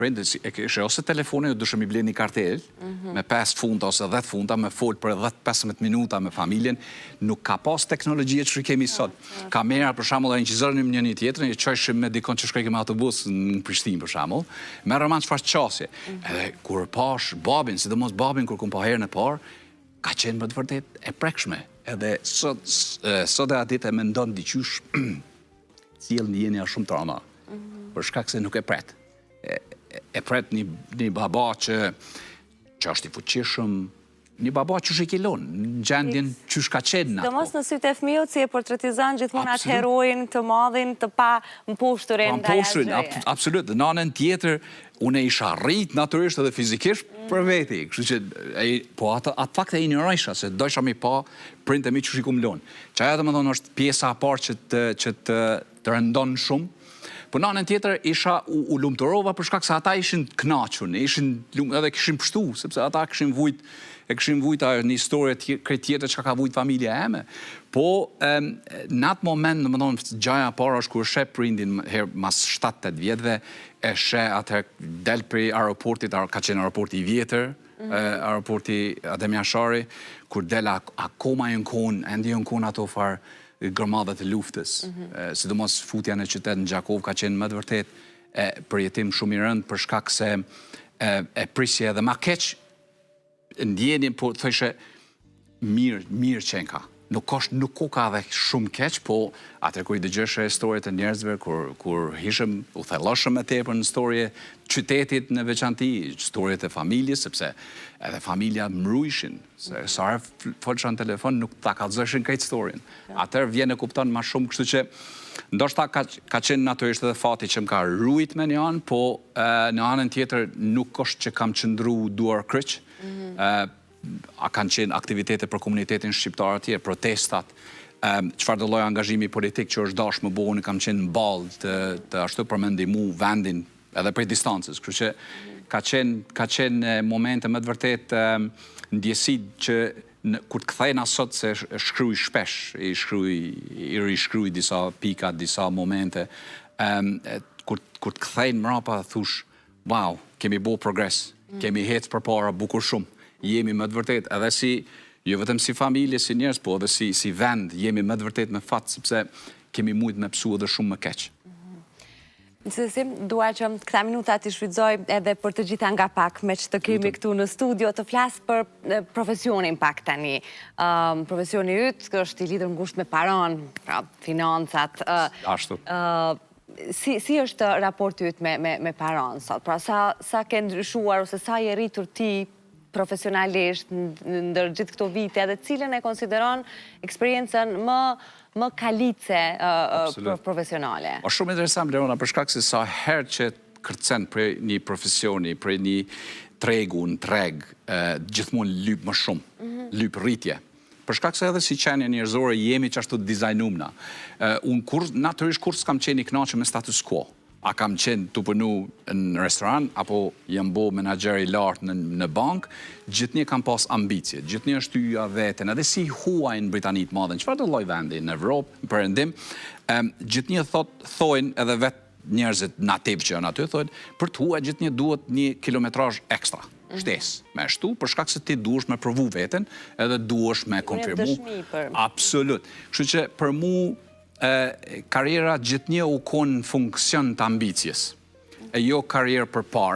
Prindës e kishe ose telefoni, dushëm i ble një kartel, me 5 funta ose 10 funta, me fol për 10-15 minuta me familjen, nuk ka pas teknologjia që kemi sot. Kamera, për shembull, e inqizërnim një tjetrin, e qojshim me dikon që shkojmë me autobus në Prishtinë, për shembull, me roman çfarë qasje. Edhe kur pash babin, sidomos babin kur kum pa herën e parë, ka qenë më të vërtet e prekshme. Edhe sot e atë e mendon diqysh sjell një ndjenja shumë trauma. Për shkak se nuk e pret. E pret një baba që është i fuqishëm, një baba që është i kilon, në gjendjen që ka qenë në. Domos në sytë e fëmijët si e portretizon gjithmonë atë heroin të madhin të pa mposhturin ndaj asgjëje. Absolut. Në anën tjetër, unë e isha rrit natyrisht edhe fizikisht për veti. Kështu që, po atë fakt e ignorojsha, se dojsha mi pa prindë e mi që shikum lon. Që ajo domethënë është pjesa e parë që të rëndon shumë. Po në anën tjetër isha u lumturova për shkak se ata ishin kënaqur, edhe kishin pështu, sepse ata kishin vujt një histori tjetër që ka vujt familja eme. Po në atë moment, domethënë gjaja e parë është kur sheh prindin mas 7-8 vjetëve, e sheh atëherë del prej aeroportit, ka qenë aeroporti i vjetër, aeroporti Adem Jashari, kur del akoma ende jonkon ato farë gërmadhet e luftës, sidomos futja në qytet në Gjakov ka qenë më të vërtet përjetim shumë i rënd për shkak se e prisje edhe ma keq ndjenin, po thëshe mirë qenë ka. Nuk ka dhe shumë keq, po atër kur i dëgjëshe historiet e njerëzve, kur hishëm u thelloshëm e tepër në historie qytetit në veçanti, historiet e familjes, sepse edhe familja mrujshin, se sa folësha në telefon nuk ta kallëzëshin këtë historien. Atër vjen e kupton ma shumë, kështu që ndoshta ka qenë natyrisht edhe fati që më ka rujt me një anë, po në anën tjetër nuk është që kam qëndru duar kryq, a kanë qenë aktivitete për komunitetin shqiptar atje, protestat, qëfar do lloj angazhimi politik që është dash më bo, unë kam qenë në balë të ashtu për me ndihmu vendin edhe prej distancës. Kështu që ka qenë momente më të vërtet ndjesit që kur të kthejna sot se shkruj shpesh, i rishkruj disa pika, disa momente, kur të kthejnë mrapa thush, wow, kemi bo progres, kemi hecë përpara bukur shumë. Jemi më të vërtet, edhe jo vetëm si familje, si njerëz, po edhe si vend, jemi më të vërtet me fat, sepse kemi mujt me pësu edhe shumë më keq. Nësësim, dua që këta minuta të shfrytëzoj edhe për të gjitha nga pak me që të kemi këtu në studio, të flasë për profesionin pak tani. Profesioni ytë është i lidhur ngushtë me paron, financat. Ashtu. Si është raporti ytë me paron sot? Pra sa ke ndryshuar ose sa je rritur ti profesionalisht ndër gjithë këto vite, edhe cilën e konsideron eksperiencën më kalice profesionale. O shumë interesant, Leona, për shkak se sa herë që kërcen për një profesioni, për një tregu, në treg, gjithmonë lyp më shumë, lyp rritje. Për shkak se edhe si qenje njerëzore jemi që ashtu të dizajnumna. Unë natyrisht kur s'kam qenë i kënaqur me status quo. A kam qenë të punu në restoran, apo jam bo menager i lartë në bank, gjithnjë kam pas ambicje, gjithnjë është tyja veten, edhe si huaj në Britanit madhen, qëfar të lloj vendi në Evropë, në Perëndim, gjithnjë thojnë edhe vetë njerëzit nativ që janë aty, thojnë, për të huaj gjithnjë duhet një kilometrazh ekstra, shtes, me shtu, për shkak se ti duhesh me provu veten, edhe duhesh me konfirmu. Absolut. Kështu që për mu, karriera gjithnjë u konë funksion të ambicjes, e jo karrierë për pare.